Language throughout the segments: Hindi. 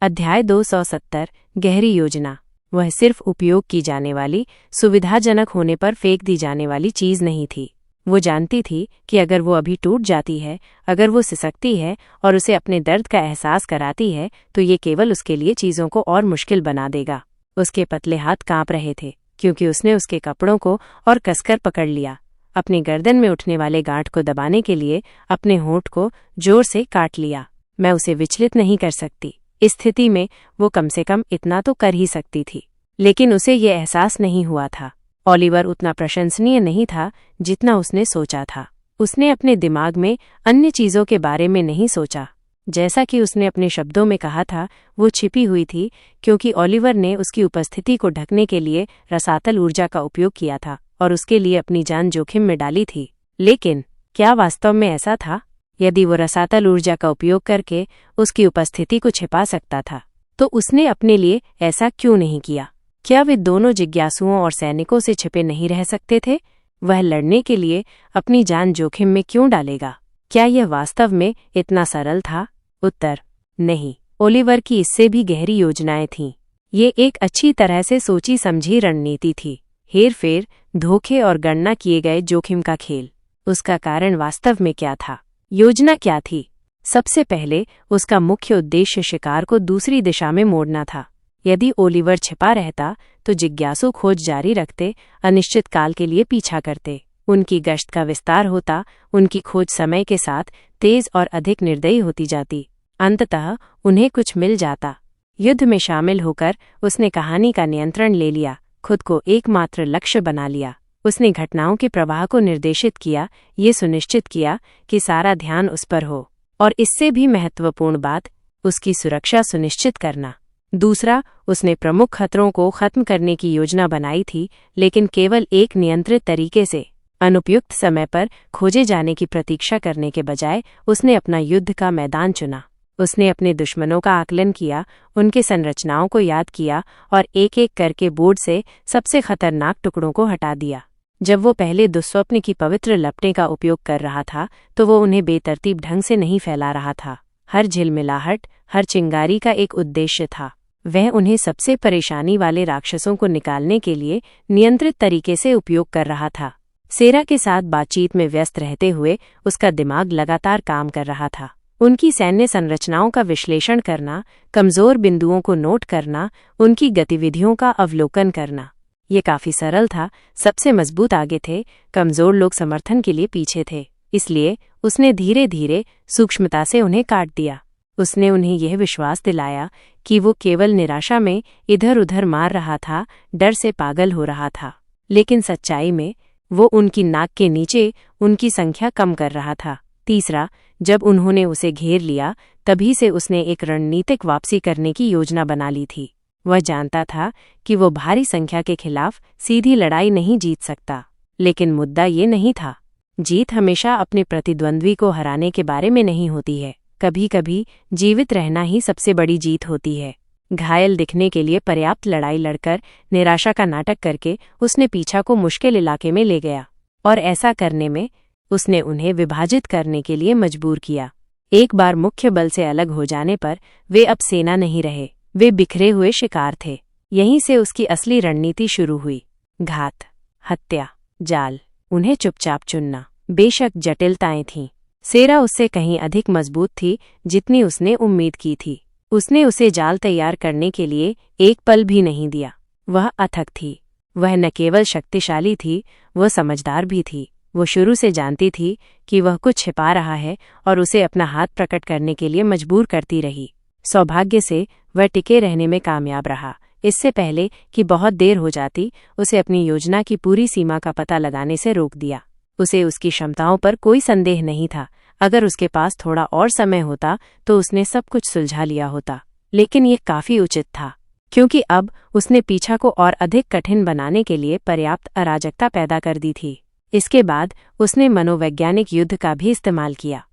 अध्याय 270 गहरी योजना। वह सिर्फ उपयोग की जाने वाली, सुविधाजनक होने पर फेंक दी जाने वाली चीज नहीं थी। वो जानती थी कि अगर वो अभी टूट जाती है, अगर वो सिसकती है और उसे अपने दर्द का एहसास कराती है, तो ये केवल उसके लिए चीजों को और मुश्किल बना देगा। उसके पतले हाथ कांप रहे थे क्योंकि उसने उसके कपड़ों को और कसकर पकड़ लिया। अपनी गर्दन में उठने वाले गांठ को दबाने के लिए अपने होंठ को जोर से काट लिया। मैं उसे विचलित नहीं कर सकती। इस स्थिति में वो कम से कम इतना तो कर ही सकती थी, लेकिन उसे ये एहसास नहीं हुआ था। ओलिवर उतना प्रशंसनीय नहीं था जितना उसने सोचा था। उसने अपने दिमाग में अन्य चीजों के बारे में नहीं सोचा। जैसा कि उसने अपने शब्दों में कहा था, वो छिपी हुई थी क्योंकि ओलिवर ने उसकी उपस्थिति को ढकने के लिए रसातल ऊर्जा का उपयोग किया था और उसके लिए अपनी जान जोखिम में डाली थी। लेकिन क्या वास्तव में ऐसा था? यदि वो रसातल ऊर्जा का उपयोग करके उसकी उपस्थिति को छिपा सकता था, तो उसने अपने लिए ऐसा क्यों नहीं किया? क्या वे दोनों जिज्ञासुओं और सैनिकों से छिपे नहीं रह सकते थे? वह लड़ने के लिए अपनी जान जोखिम में क्यों डालेगा? क्या यह वास्तव में इतना सरल था? उत्तर नहीं। ओलिवर की इससे भी गहरी योजनाएं थीं। ये एक अच्छी तरह से सोची समझी रणनीति थी। हेरफेर, धोखे और गणना किए गए जोखिम का खेल। उसका कारण वास्तव में क्या था? योजना क्या थी? सबसे पहले उसका मुख्य उद्देश्य शिकार को दूसरी दिशा में मोड़ना था। यदि ओलिवर छिपा रहता तो जिज्ञासु खोज जारी रखते, अनिश्चित काल के लिए पीछा करते। उनकी गश्त का विस्तार होता, उनकी खोज समय के साथ तेज और अधिक निर्दयी होती जाती। अंततः उन्हें कुछ मिल जाता। युद्ध में शामिल होकर उसने कहानी का नियंत्रण ले लिया, खुद को एकमात्र लक्ष्य बना लिया। उसने घटनाओं के प्रवाह को निर्देशित किया, ये सुनिश्चित किया कि सारा ध्यान उस पर हो, और इससे भी महत्वपूर्ण बात, उसकी सुरक्षा सुनिश्चित करना। दूसरा, उसने प्रमुख खतरों को खत्म करने की योजना बनाई थी, लेकिन केवल एक नियंत्रित तरीके से। अनुपयुक्त समय पर खोजे जाने की प्रतीक्षा करने के बजाय उसने अपना युद्ध का मैदान चुना। उसने अपने दुश्मनों का आकलन किया, उनके संरचनाओं को याद किया और एक एक करके बोर्ड से सबसे खतरनाक टुकड़ों को हटा दिया। जब वो पहले दुस्वप्न की पवित्र लपटें का उपयोग कर रहा था, तो वो उन्हें बेतरतीब ढंग से नहीं फैला रहा था। हर झिलमिलाहट, हर चिंगारी का एक उद्देश्य था। वह उन्हें सबसे परेशानी वाले राक्षसों को निकालने के लिए नियंत्रित तरीके से उपयोग कर रहा था। सेरा के साथ बातचीत में व्यस्त रहते हुए उसका दिमाग लगातार काम कर रहा था। उनकी सैन्य संरचनाओं का विश्लेषण करना, कमजोर बिंदुओं को नोट करना, उनकी गतिविधियों का अवलोकन करना। ये काफी सरल था। सबसे मजबूत आगे थे, कमजोर लोग समर्थन के लिए पीछे थे। इसलिए उसने धीरे धीरे सूक्ष्मता से उन्हें काट दिया। उसने उन्हें यह विश्वास दिलाया कि वो केवल निराशा में इधर उधर मार रहा था, डर से पागल हो रहा था। लेकिन सच्चाई में वो उनकी नाक के नीचे उनकी संख्या कम कर रहा था। तीसरा, जब उन्होंने उसे घेर लिया, तभी से उसने एक रणनीतिक वापसी करने की योजना बना ली थी। वह जानता था कि वो भारी संख्या के खिलाफ सीधी लड़ाई नहीं जीत सकता, लेकिन मुद्दा ये नहीं था। जीत हमेशा अपने प्रतिद्वंद्वी को हराने के बारे में नहीं होती है। कभी कभी जीवित रहना ही सबसे बड़ी जीत होती है। घायल दिखने के लिए पर्याप्त लड़ाई लड़कर, निराशा का नाटक करके उसने पीछा को मुश्किल इलाके में ले गया, और ऐसा करने में उसने उन्हें विभाजित करने के लिए मजबूर किया। एक बार मुख्य बल से अलग हो जाने पर वे अब सेना नहीं रहे, वे बिखरे हुए शिकार थे। यहीं से उसकी असली रणनीति शुरू हुई। घात, हत्या, जाल, उन्हें चुपचाप चुनना। बेशक जटिलताएं थीं। सेरा उससे कहीं अधिक मजबूत थी जितनी उसने उम्मीद की थी। उसने उसे जाल तैयार करने के लिए एक पल भी नहीं दिया। वह अथक थी। वह न केवल शक्तिशाली थी, वह समझदार भी थी। वो शुरू से जानती थी कि वह कुछ छिपा रहा है और उसे अपना हाथ प्रकट करने के लिए मजबूर करती रही। सौभाग्य से वह टिके रहने में कामयाब रहा। इससे पहले कि बहुत देर हो जाती, उसे अपनी योजना की पूरी सीमा का पता लगाने से रोक दिया। उसे उसकी क्षमताओं पर कोई संदेह नहीं था। अगर उसके पास थोड़ा और समय होता तो उसने सब कुछ सुलझा लिया होता। लेकिन ये काफी उचित था, क्योंकि अब उसने पीछा को और अधिक कठिन बनाने के लिए पर्याप्त अराजकता पैदा कर दी थी। इसके बाद उसने मनोवैज्ञानिक युद्ध का भी इस्तेमाल किया।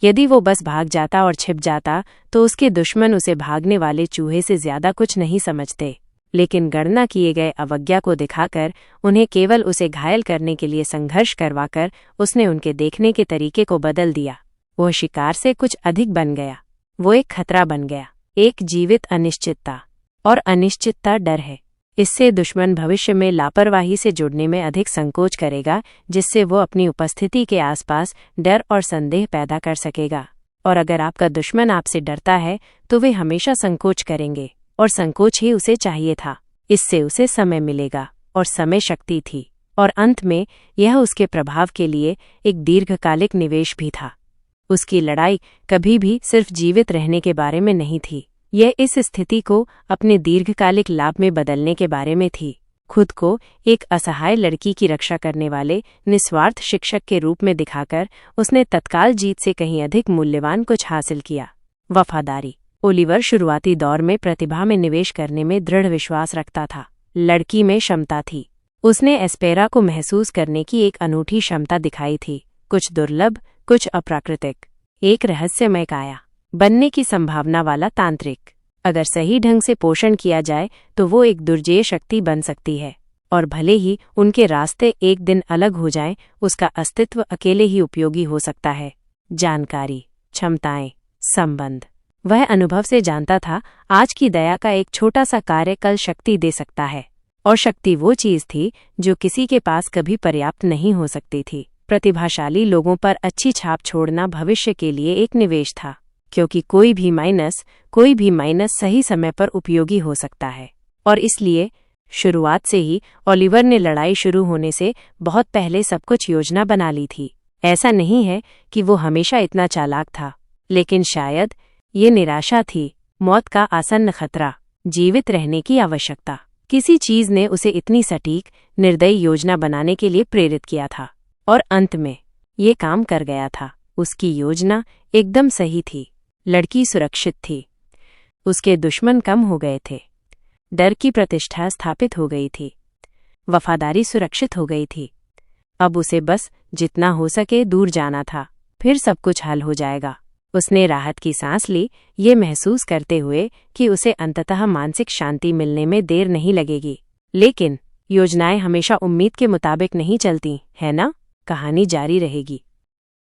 यदि वो बस भाग जाता और छिप जाता, तो उसके दुश्मन उसे भागने वाले चूहे से ज्यादा कुछ नहीं समझते। लेकिन गणना किए गए अवज्ञा को दिखाकर, उन्हें केवल उसे घायल करने के लिए संघर्ष करवाकर, उसने उनके देखने के तरीके को बदल दिया। वो शिकार से कुछ अधिक बन गया। वो एक खतरा बन गया, एक जीवित अनिश्चितता। और अनिश्चितता डर है। इससे दुश्मन भविष्य में लापरवाही से जुड़ने में अधिक संकोच करेगा, जिससे वो अपनी उपस्थिति के आसपास डर और संदेह पैदा कर सकेगा। और अगर आपका दुश्मन आपसे डरता है तो वे हमेशा संकोच करेंगे, और संकोच ही उसे चाहिए था। इससे उसे समय मिलेगा, और समय शक्ति थी। और अंत में यह उसके प्रभाव के लिए एक दीर्घकालिक निवेश भी था। उसकी लड़ाई कभी भी सिर्फ जीवित रहने के बारे में नहीं थी। यह इस स्थिति को अपने दीर्घकालिक लाभ में बदलने के बारे में थी। खुद को एक असहाय लड़की की रक्षा करने वाले निस्वार्थ शिक्षक के रूप में दिखाकर उसने तत्काल जीत से कहीं अधिक मूल्यवान कुछ हासिल किया। वफादारी। ओलिवर शुरुआती दौर में प्रतिभा में निवेश करने में दृढ़ विश्वास रखता था। लड़की में क्षमता थी। उसने एस्पेरा को महसूस करने की एक अनूठी क्षमता दिखाई थी, कुछ दुर्लभ, कुछ अप्राकृतिक। एक रहस्यमय काया बनने की संभावना वाला तांत्रिक। अगर सही ढंग से पोषण किया जाए तो वो एक दुर्जेय शक्ति बन सकती है। और भले ही उनके रास्ते एक दिन अलग हो जाएं, उसका अस्तित्व अकेले ही उपयोगी हो सकता है। जानकारी, क्षमताएं, संबंध। वह अनुभव से जानता था आज की दया का एक छोटा सा कार्य कल शक्ति दे सकता है। और शक्ति वो चीज थी जो किसी के पास कभी पर्याप्त नहीं हो सकती थी। प्रतिभाशाली लोगों पर अच्छी छाप छोड़ना भविष्य के लिए एक निवेश था, क्योंकि कोई भी माइनस सही समय पर उपयोगी हो सकता है। और इसलिए शुरुआत से ही ओलिवर ने लड़ाई शुरू होने से बहुत पहले सब कुछ योजना बना ली थी। ऐसा नहीं है कि वो हमेशा इतना चालाक था, लेकिन शायद ये निराशा थी, मौत का आसन्न खतरा, जीवित रहने की आवश्यकता। किसी चीज ने उसे इतनी सटीक, निर्दयी योजना बनाने के लिए प्रेरित किया था। और अंत में ये काम कर गया था। उसकी योजना एकदम सही थी। लड़की सुरक्षित थी। उसके दुश्मन कम हो गए थे। डर की प्रतिष्ठा स्थापित हो गई थी। वफादारी सुरक्षित हो गई थी। अब उसे बस जितना हो सके दूर जाना था, फिर सब कुछ हल हो जाएगा। उसने राहत की सांस ली, ये महसूस करते हुए कि उसे अंततः मानसिक शांति मिलने में देर नहीं लगेगी। लेकिन योजनाएं हमेशा उम्मीद के मुताबिक नहीं चलती, है ना? कहानी जारी रहेगी।